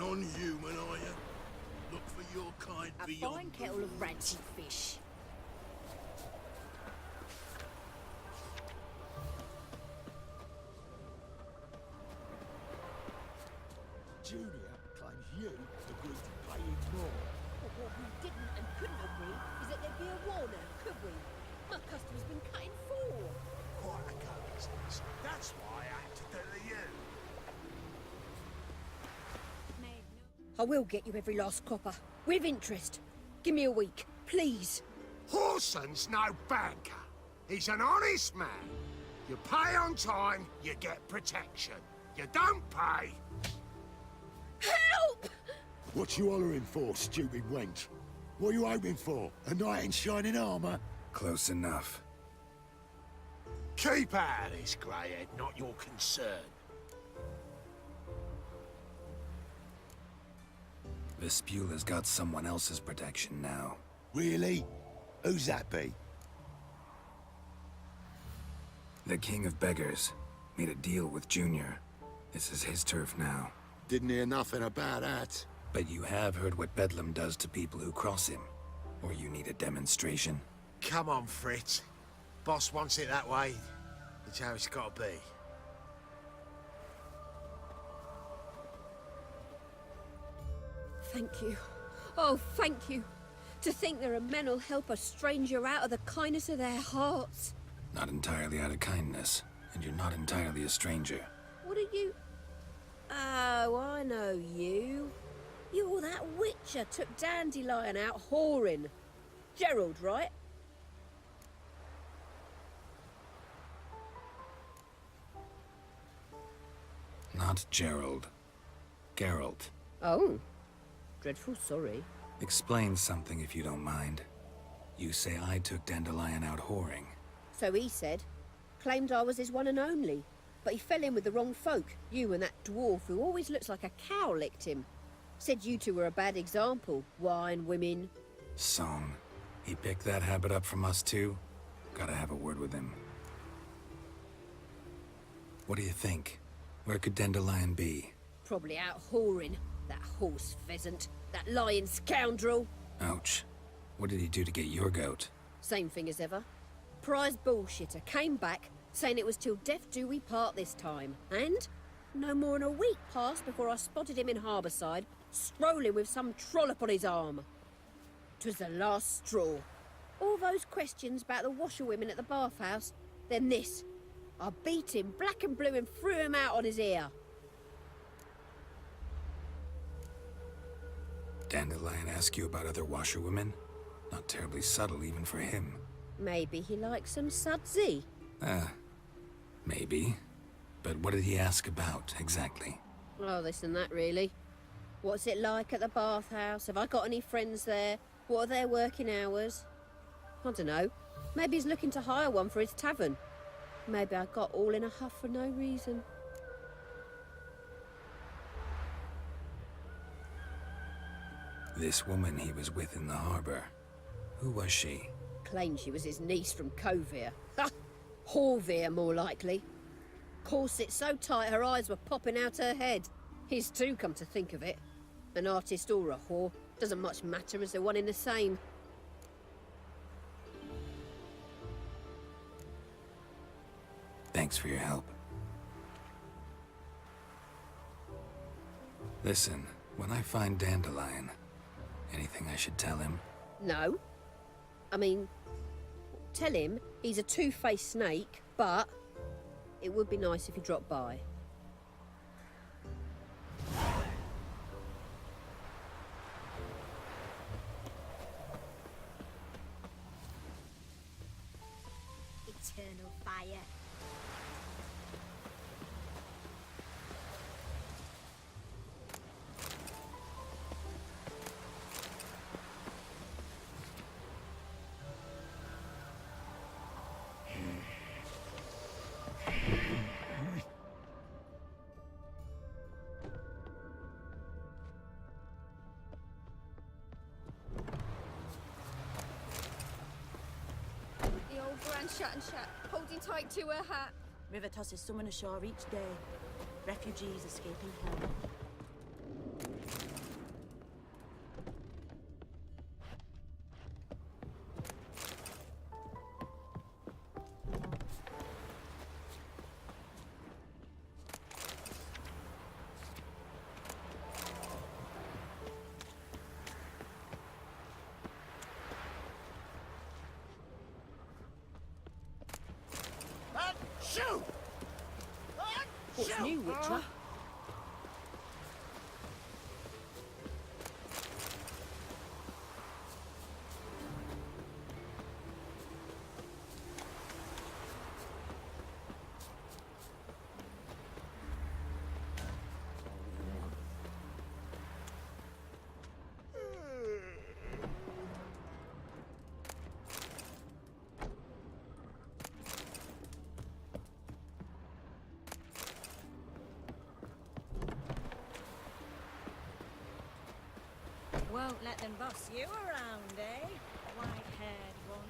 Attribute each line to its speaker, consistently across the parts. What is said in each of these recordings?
Speaker 1: Non-human, are you? Look for your kind
Speaker 2: A
Speaker 1: beyond
Speaker 2: fine
Speaker 1: the
Speaker 2: kettle of
Speaker 1: rules.
Speaker 2: rancid fish.
Speaker 3: Junior claims you agreed to pay him more.
Speaker 2: But what we didn't and couldn't agree is that there'd be a war now, could we? My customer's been cut in four.
Speaker 3: Quite a coincidence. That's why I had to do you.
Speaker 2: I will get you every last copper. With interest. Give me a week, please.
Speaker 3: Horson's no banker. He's an honest man. You pay on time, you get protection. You don't pay.
Speaker 2: Help!
Speaker 4: What you hollering for, stupid wench? What you hoping for? A knight in shining armour?
Speaker 5: Close enough.
Speaker 3: Keep out of this, greyhead, not your concern.
Speaker 5: Vespula's got someone else's protection now.
Speaker 4: Really? Who's that be?
Speaker 5: The King of Beggars made a deal with Junior. This is his turf now.
Speaker 4: Didn't hear nothing about that.
Speaker 5: But you have heard what Bedlam does to people who cross him. Or you need a demonstration?
Speaker 3: Come on, Fritz. Boss wants it that way. It's how it's got to be.
Speaker 2: Thank you. Oh, thank you. To think there are men who'll help a stranger out of the kindness of their hearts.
Speaker 5: Not entirely out of kindness, and you're not entirely a stranger.
Speaker 2: What are you... Oh, I know you. You're that witcher took Dandelion out whoring. Gerald, right?
Speaker 5: Not Gerald. Geralt.
Speaker 2: Oh. Dreadful sorry.
Speaker 5: Explain something if you don't mind. You say I took Dandelion out whoring.
Speaker 2: So he said. Claimed I was his one and only. But he fell in with the wrong folk. You and that dwarf who always looks like a cow licked him. Said you two were a bad example. Wine, women.
Speaker 5: Song. He picked that habit up from us too? Gotta have a word with him. What do you think? Where could Dandelion be?
Speaker 2: Probably out whoring. That horse pheasant. That lying scoundrel.
Speaker 5: Ouch. What did he do to get your goat?
Speaker 2: Same thing as ever. Prize bullshitter came back, saying it was till death do we part this time. And no more than a week passed before I spotted him in Harbourside, strolling with some trollop on his arm. 'Twas the last straw. All those questions about the washerwomen at the bathhouse, then this. I beat him black and blue and threw him out on his ear.
Speaker 5: Dandelion ask you about other washerwomen? Not terribly subtle even for him.
Speaker 2: Maybe he likes some sudsy.
Speaker 5: Maybe. But what did he ask about, exactly?
Speaker 2: Oh, this and that, really. What's it like at the bathhouse? Have I got any friends there? What are their working hours? I don't know. Maybe he's looking to hire one for his tavern. Maybe I got all in a huff for no reason.
Speaker 5: This woman he was with in the harbor. Who was she?
Speaker 2: Claimed she was his niece from Kovir. Ha! Horvir, more likely. Corset so tight her eyes were popping out her head. His too, come to think of it. An artist or a whore. Doesn't much matter as they're one in the same.
Speaker 5: Thanks for your help. Listen, when I find Dandelion, anything I should tell him?
Speaker 2: No. I mean, tell him he's a two-faced snake, but it would be nice if he dropped by.
Speaker 6: Eternal fire.
Speaker 7: The old Grand Shat and Shat, holding tight to her hat.
Speaker 6: River tosses summon ashore each day. Refugees escaping hell.
Speaker 3: Shoot!
Speaker 2: What's new, Witcher?
Speaker 6: Won't let them boss you around, eh? White-haired one.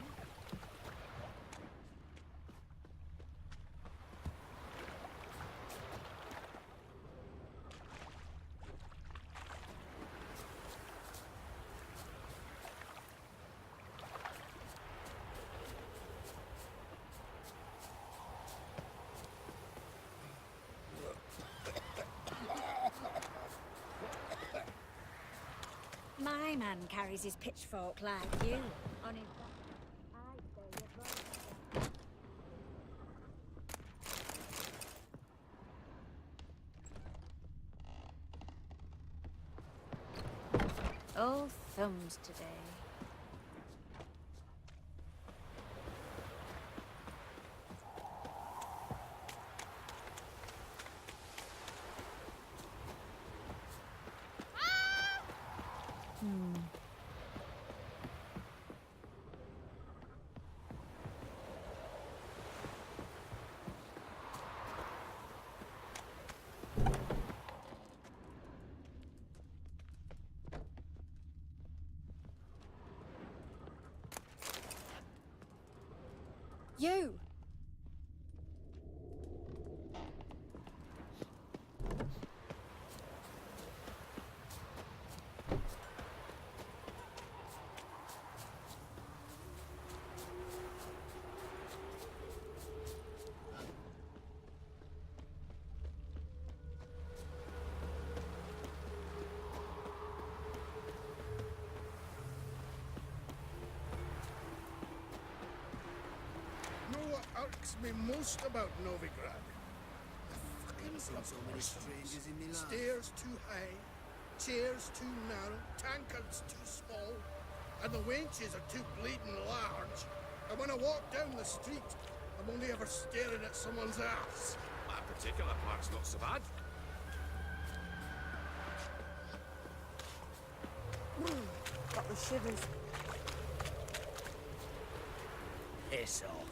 Speaker 6: My man carries his pitchfork like you. On his back. I say you're both. All thumbs today.
Speaker 2: You!
Speaker 1: Know what irks me most about Novigrad? The fucking
Speaker 8: So many strangers in my life.
Speaker 1: Stairs too high, chairs too narrow, tankards too small, and the wenches are too bleeding large. And when I walk down the street, I'm only ever staring at someone's ass.
Speaker 8: That particular part's not so bad.
Speaker 2: Got the shivers.
Speaker 8: Piss off.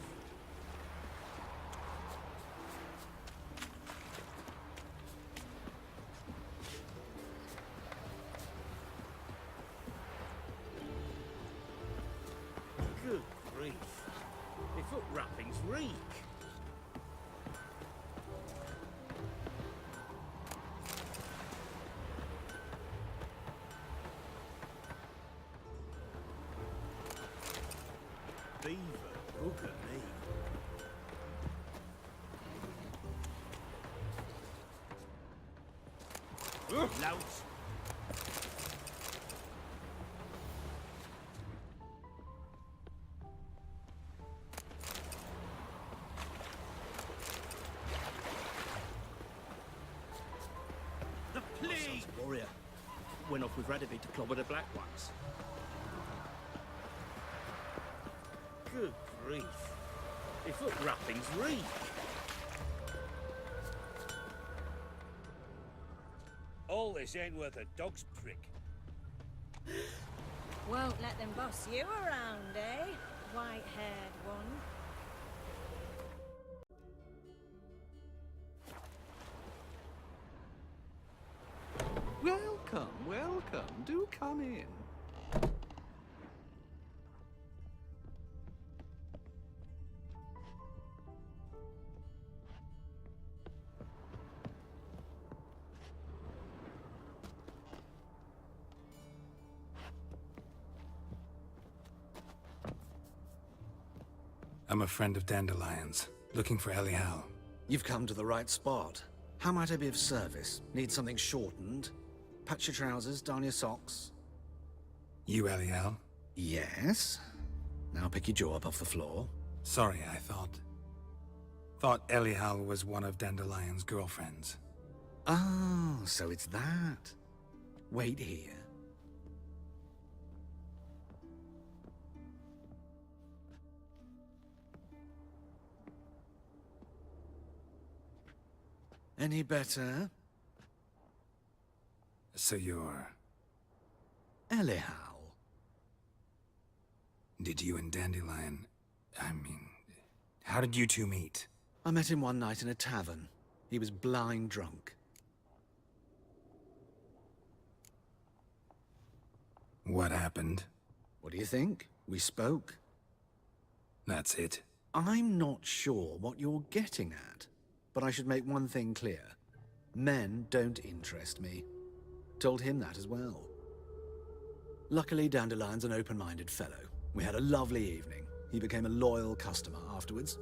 Speaker 9: Good grief. My foot wrappings reek. Beaver, bugger me. Louse. The plague! Warrior. Went off with Radovid to clobber the Black Ones. Good grief. My foot wrappings reek. All this ain't worth a dog's prick.
Speaker 6: Won't let them boss you around, eh? White-haired one.
Speaker 10: Welcome, welcome. Do come in.
Speaker 5: I'm a friend of Dandelion's, looking for Elial.
Speaker 11: You've come to the right spot. How might I be of service? Need something shortened? Patch your trousers, darn your socks?
Speaker 5: You Elial?
Speaker 11: Yes. Now pick your jaw up off the floor.
Speaker 5: Sorry, I thought Thought Elial was one of Dandelion's girlfriends.
Speaker 11: Ah, so it's that. Wait here. Any better?
Speaker 5: So you're...
Speaker 11: Elial.
Speaker 5: Did you and Dandelion... I mean... How did you two meet?
Speaker 11: I met him one night in a tavern. He was blind drunk.
Speaker 5: What happened?
Speaker 11: What do you think? We spoke.
Speaker 5: That's it?
Speaker 11: I'm not sure what you're getting at, but I should make one thing clear. Men don't interest me. Told him that as well. Luckily, Dandelion's an open-minded fellow. We had a lovely evening. He became a loyal customer afterwards.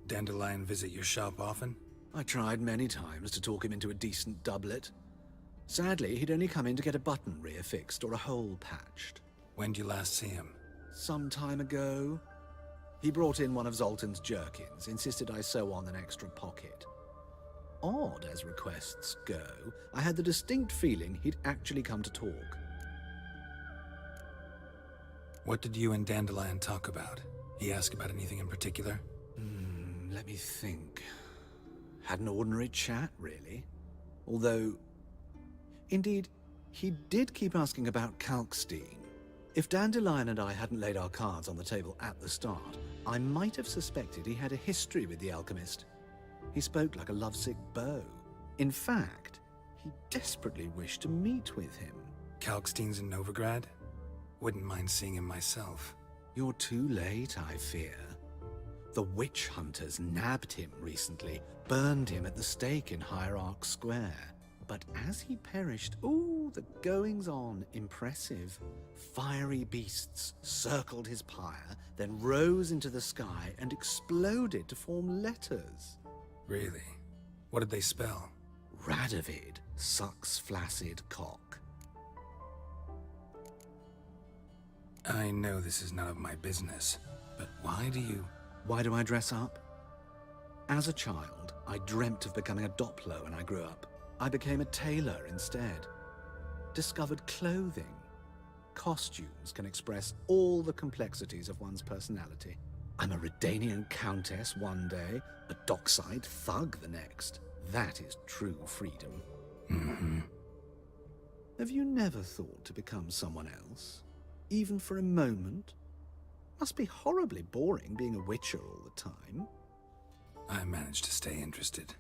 Speaker 5: Dandelion visit your shop often?
Speaker 11: I tried many times to talk him into a decent doublet. Sadly, he'd only come in to get a button reaffixed or a hole patched.
Speaker 5: When'd you last see him?
Speaker 11: Some time ago. He brought in one of Zoltan's jerkins, insisted I sew on an extra pocket. Odd as requests go, I had the distinct feeling he'd actually come to talk.
Speaker 5: What did you and Dandelion talk about? He asked about anything in particular?
Speaker 11: Let me think. Had an ordinary chat, really. Although, indeed, he did keep asking about Kalkstein. If Dandelion and I hadn't laid our cards on the table at the start, I might have suspected he had a history with the alchemist. He spoke like a lovesick beau. In fact, he desperately wished to meet with him.
Speaker 5: Kalkstein's in Novigrad? Wouldn't mind seeing him myself.
Speaker 11: You're too late, I fear. The witch hunters nabbed him recently, burned him at the stake in Hierarch Square. But as he perished, ooh, the goings-on, impressive. Fiery beasts circled his pyre, then rose into the sky and exploded to form letters.
Speaker 5: Really? What did they spell?
Speaker 11: Radovid sucks flaccid cock.
Speaker 5: I know this is none of my business, but why do you...
Speaker 11: Why do I dress up? As a child, I dreamt of becoming a Doppler when I grew up. I became a tailor instead. Discovered clothing. Costumes can express all the complexities of one's personality. I'm a Redanian countess one day, a dockside thug the next. That is true freedom.
Speaker 5: Mm-hmm.
Speaker 11: Have you never thought to become someone else? Even for a moment? Must be horribly boring being a witcher all the time.
Speaker 5: I managed to stay interested.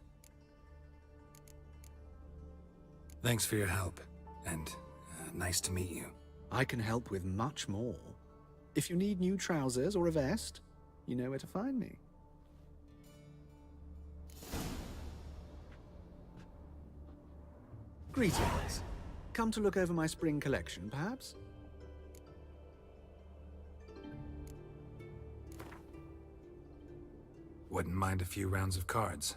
Speaker 5: Thanks for your help, and nice to meet you.
Speaker 11: I can help with much more. If you need new trousers or a vest, you know where to find me. Greetings. Come to look over my spring collection, perhaps?
Speaker 5: Wouldn't mind a few rounds of cards.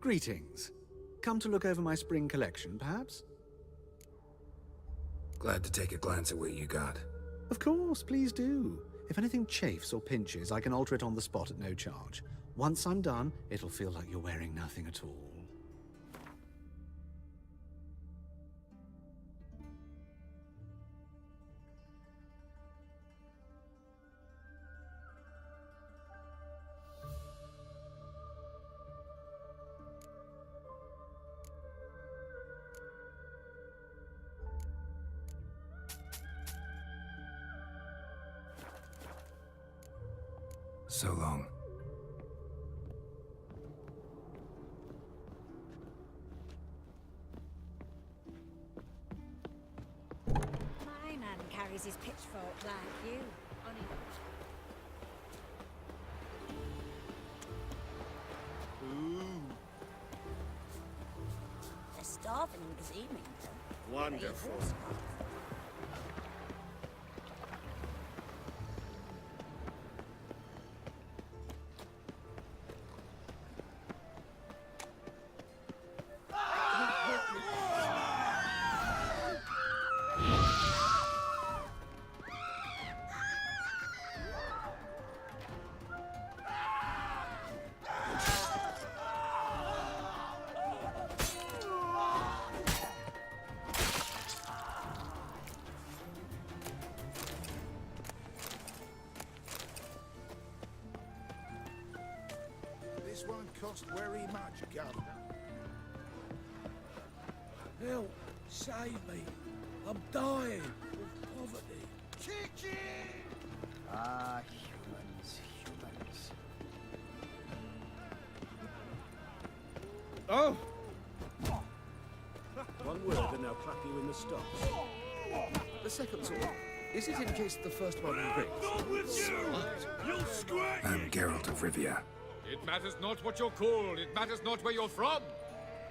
Speaker 11: Greetings. Come to look over my spring collection, perhaps?
Speaker 5: Glad to take a glance at what you got.
Speaker 11: Of course, please do. If anything chafes or pinches, I can alter it on the spot at no charge. Once I'm done, it'll feel like you're wearing nothing at all.
Speaker 5: So long.
Speaker 6: My man carries his pitchfork like you. On his... They're starving this evening, though.
Speaker 3: Wonderful.
Speaker 1: This won't cost very much, Governor.
Speaker 8: Help! Save me! I'm dying of poverty.
Speaker 1: Chicken!
Speaker 8: Ah, humans, humans.
Speaker 9: Oh! One word and they'll clap you in the stocks.
Speaker 8: The second sword. Is it in case the first one breaks?
Speaker 3: You'll squirt!
Speaker 5: I'm Geralt of Rivia.
Speaker 12: It matters not what you're called. It matters not where you're from.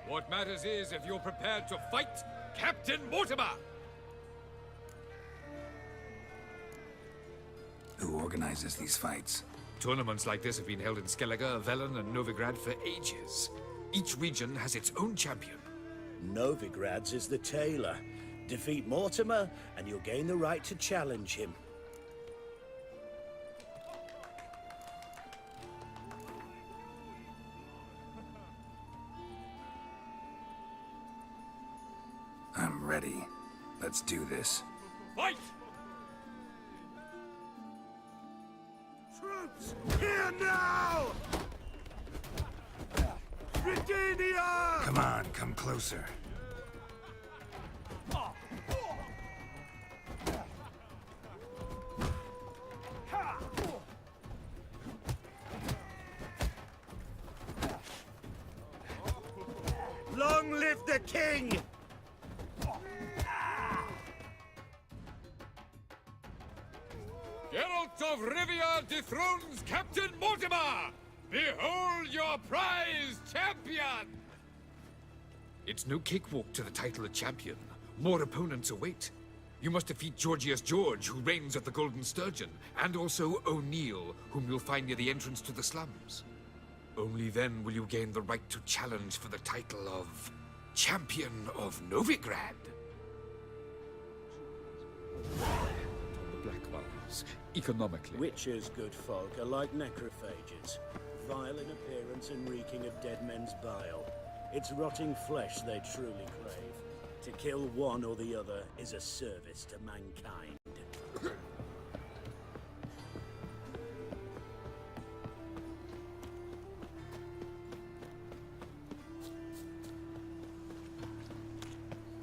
Speaker 12: What matters is if you're prepared to fight Captain Mortimer.
Speaker 5: Who organizes these fights?
Speaker 12: Tournaments like this have been held in Skellige, Velen, and Novigrad for ages. Each region has its own champion.
Speaker 9: Novigrad's is the tailor. Defeat Mortimer, and you'll gain the right to challenge him.
Speaker 5: I'm ready. Let's do this.
Speaker 12: Fight!
Speaker 3: Troops, here now! Virginia!
Speaker 5: Come on, come closer.
Speaker 3: Long live the king!
Speaker 12: Geralt of Rivia dethrones Captain Mortimer! Behold your prize champion! It's no cakewalk to the title of champion. More opponents await. You must defeat Georgius George, who reigns at the Golden Sturgeon, and also O'Neill, whom you'll find near the entrance to the slums. Only then will you gain the right to challenge for the title of Champion of Novigrad.
Speaker 8: The black ones, economically.
Speaker 9: Witches, good folk, are like necrophages. Vile in appearance and reeking of dead men's bile. It's rotting flesh they truly crave. To kill one or the other is a service to mankind.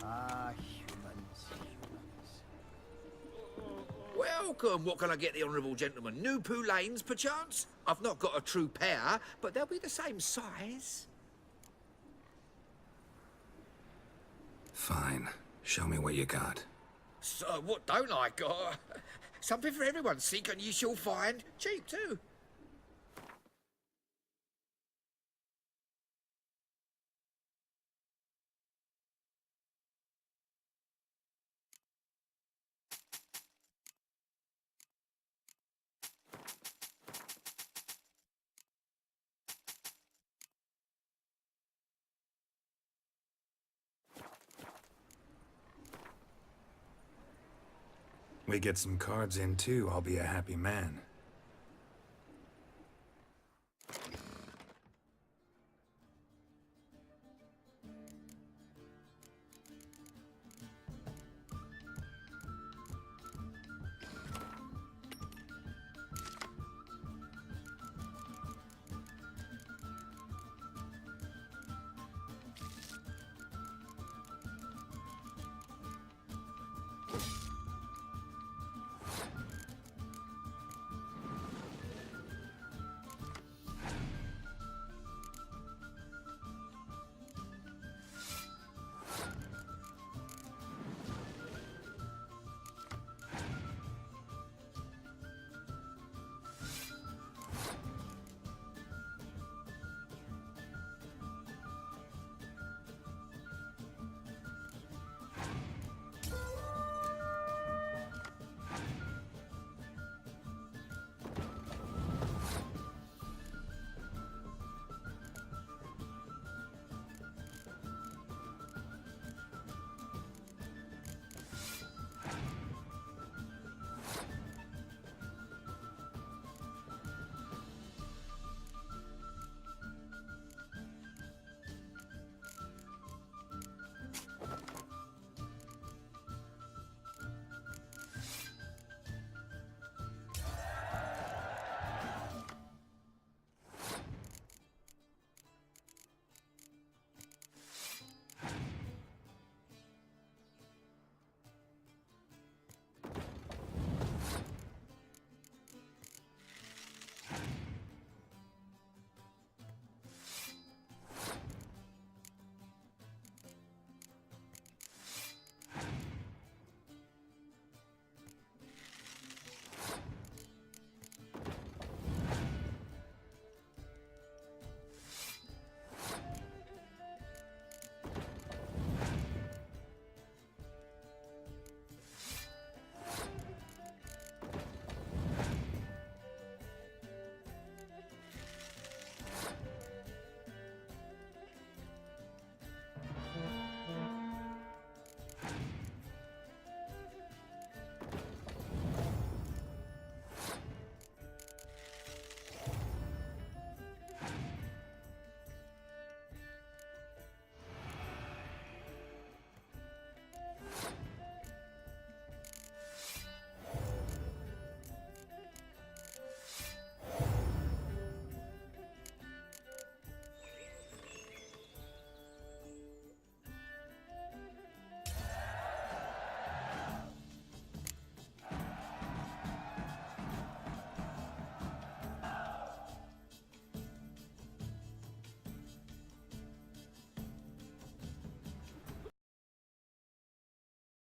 Speaker 8: Ah, humans, humans.
Speaker 13: Welcome! What can I get the honourable gentleman? New poulaines, perchance? I've not got a true pair, but they'll be the same size.
Speaker 5: Fine. Show me what you got.
Speaker 13: So, what don't I got? Something for everyone. Seek and ye shall find. Cheap, too.
Speaker 5: We get some cards in too, I'll be a happy man.